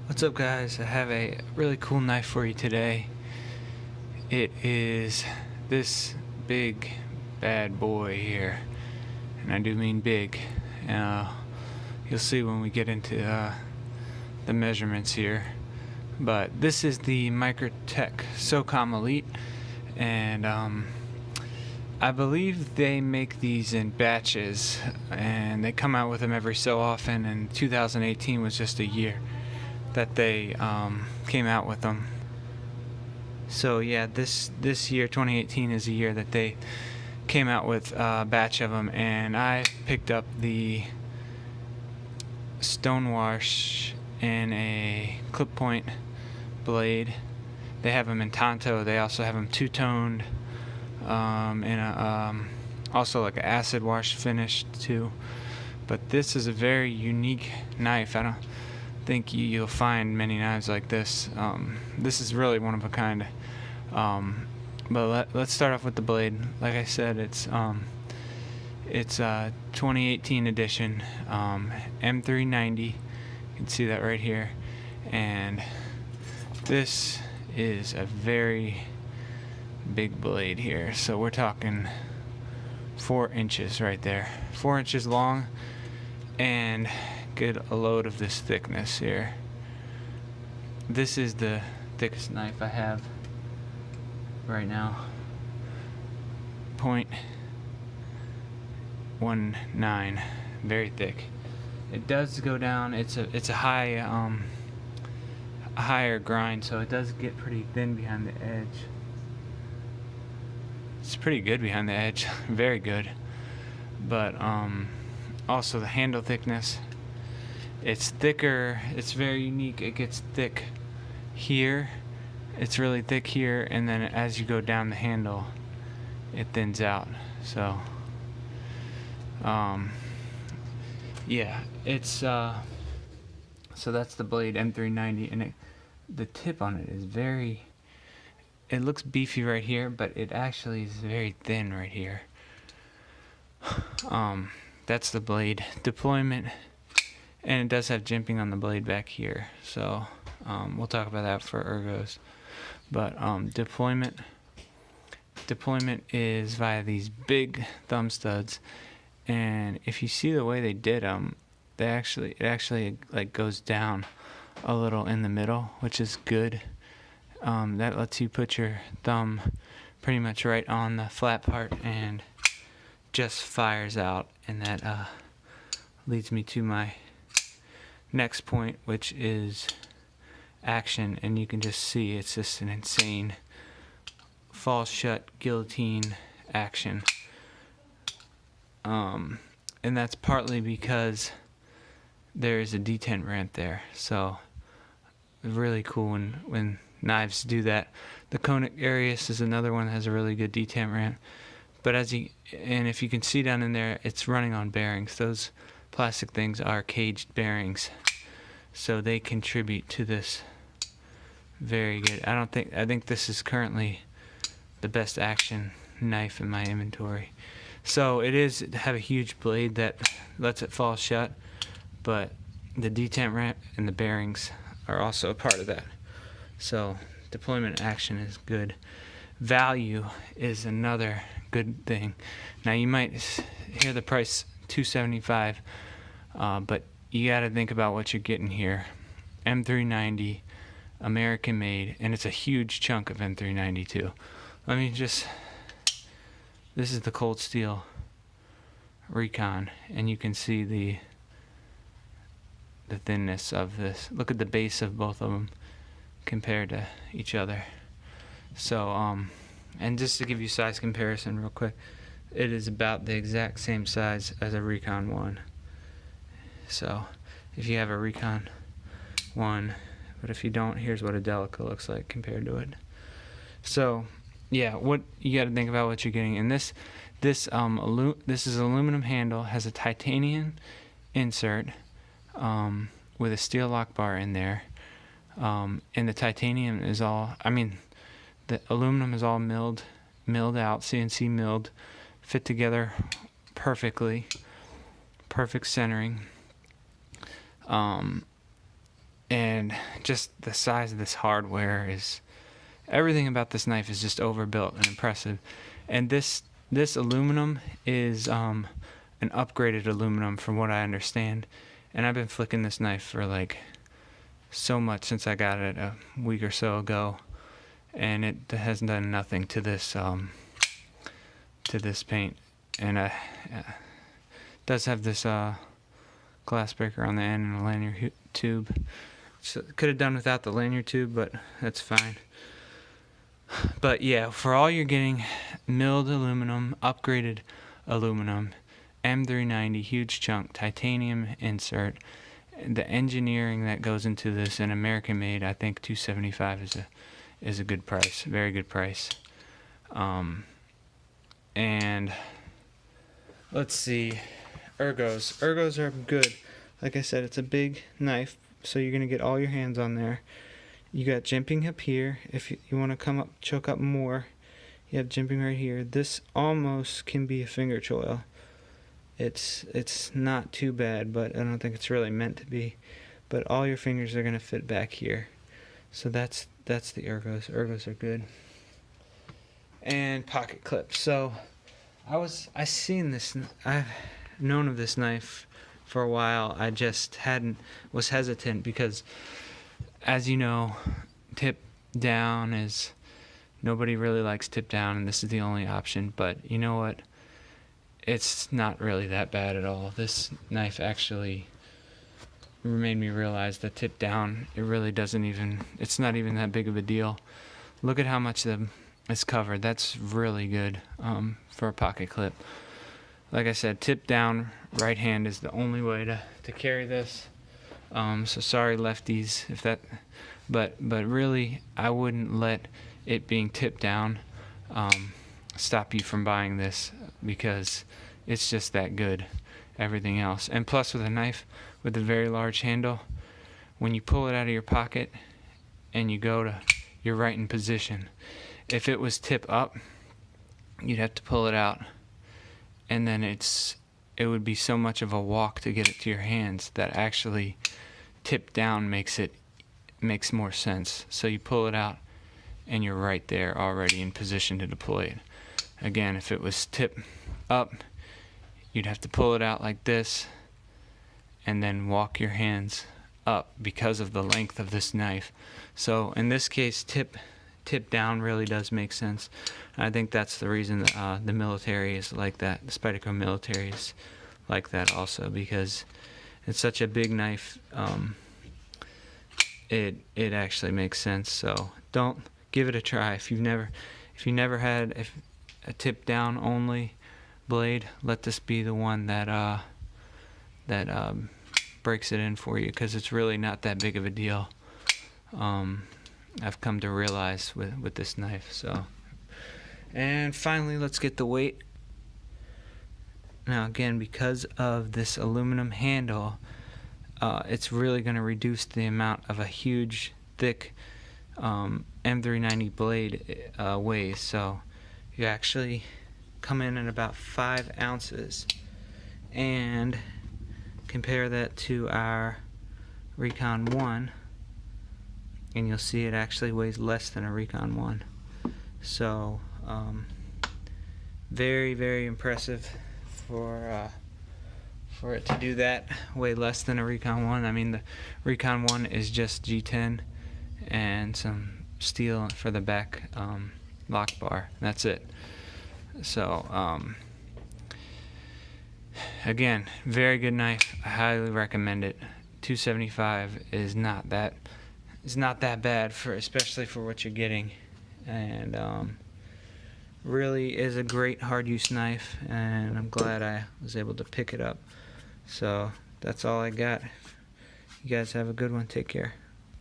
What's up, guys? I have a really cool knife for you today. It is this big bad boy here, and I do mean big. You'll see when we get into the measurements here. But this is the Microtech SOCOM Elite, and I believe they make these in batches, and they come out with them every so often, and 2018 was just a year that they came out with them. So yeah, this year, 2018, is a year that they came out with a batch of them, and I picked up the Stonewash in a clip point blade. They have them in Tonto. They also have them two-toned, and also like an acid wash finish too. But this is a very unique knife. I don't think you'll find many knives like this. This is really one of a kind. But let's start off with the blade. Like I said, it's 2018 edition, M390. You can see that right here. And this is a very big blade here. So we're talking 4 inches right there. 4 inches long, and get a load of this thickness here. This is the thickest knife I have right now. 0.19, very thick. It does go down. It's a higher grind, so it does get pretty thin behind the edge. It's pretty good behind the edge, very good. But also the handle thickness. It's thicker. It's very unique. It gets thick here. It's really thick here, and then as you go down the handle, it thins out. So, yeah, it's so that's the blade M390, and the tip on it is very. It looks beefy right here, but it actually is very thin right here. That's the blade deployment. And it does have jimping on the blade back here, so we'll talk about that for ergos. But deployment is via these big thumb studs, and if you see the way they did them, it actually like goes down a little in the middle, which is good. That lets you put your thumb pretty much right on the flat part and just fires out, and that leads me to my next point, which is action. And you can just see it's just an insane fall shut guillotine action, and that's partly because there is a detent ramp there, so really cool when knives do that. The Conic Arius is another one that has a really good detent ramp, but if you can see down in there, it's running on bearings. Those plastic things are caged bearings, so they contribute to this very good. I think this is currently the best action knife in my inventory. So it is have a huge blade that lets it fall shut, but the detent ramp and the bearings are also a part of that. So deployment action is good. Value is another good thing. Now you might hear the price $275, but you got to think about what you're getting here. M390, American made, and it's a huge chunk of M390 too. This is the cold steel Recon, and you can see the thinness of this. Look at the base of both of them compared to each other. So and just to give you size comparison real quick, it is about the exact same size as a Recon 1. So if you have a Recon 1, but if you don't, here's what a Delica looks like compared to it. So yeah, what you got to think about what you're getting. And this is aluminum handle, has a titanium insert with a steel lock bar in there, and the titanium is all. The aluminum is all milled out, CNC milled, fit together perfectly, perfect centering. and just the size of this hardware is, everything about this knife is just overbuilt and impressive. And this aluminum is an upgraded aluminum from what I understand. And I've been flicking this knife for like so much since I got it a week or so ago, and it has done nothing to this paint. And it does have this glass breaker on the end and a lanyard tube. So could have done without the lanyard tube, but that's fine. But yeah, for all you're getting, milled aluminum, upgraded aluminum, M390, huge chunk, titanium insert. The engineering that goes into this, and American made, I think $275 is a good price, very good price. And let's see, ergos are good. Like I said, it's a big knife, so you're gonna get all your hands on there. You got jimping up here. If you want to come up, choke up more, you have jimping right here. This almost can be a finger choil. It's not too bad, but I don't think it's really meant to be. But all your fingers are gonna fit back here. So that's the ergos. Ergos are good. And pocket clips. So I've known of this knife for a while. I just was hesitant because, as you know, tip down is, nobody really likes tip down, and this is the only option. But you know what? It's not really that bad at all. This knife actually made me realize that tip down, it's not even that big of a deal. Look at how much it's covered. That's really good for a pocket clip. Like I said, tip down, right hand is the only way to carry this. So sorry, lefties, but really, I wouldn't let it being tipped down stop you from buying this, because it's just that good. Everything else, and plus with a knife with a very large handle, when you pull it out of your pocket and you're right in position. If it was tip up, you'd have to pull it out, and then it would be so much of a walk to get it to your hands that actually tip down makes more sense. So you pull it out and you're right there already in position to deploy it. Again, if it was tip up, you'd have to pull it out like this and then walk your hands up because of the length of this knife. So in this case, tip down really does make sense. I think that's the reason that the military is like that. The Spyderco military is like that also, because it's such a big knife. It actually makes sense. So give it a try. If you never had a tip down only blade, let this be the one that breaks it in for you, because it's really not that big of a deal. I've come to realize with this knife. So, and finally, let's get the weight. Now again, because of this aluminum handle, it's really going to reduce the amount of a huge, thick M390 blade weighs. So you actually come in at about 5 ounces, and compare that to our Recon 1, and you'll see it actually weighs less than a Recon 1. So very, very impressive for it to do that, way less than a Recon 1. I mean, the Recon 1 is just G10 and some steel for the back lock bar. That's it. So again, very good knife. I highly recommend it. $275 is not that bad, especially for what you're getting, and really is a great hard use knife, and I'm glad I was able to pick it up. So that's all I got. You guys have a good one. Take care.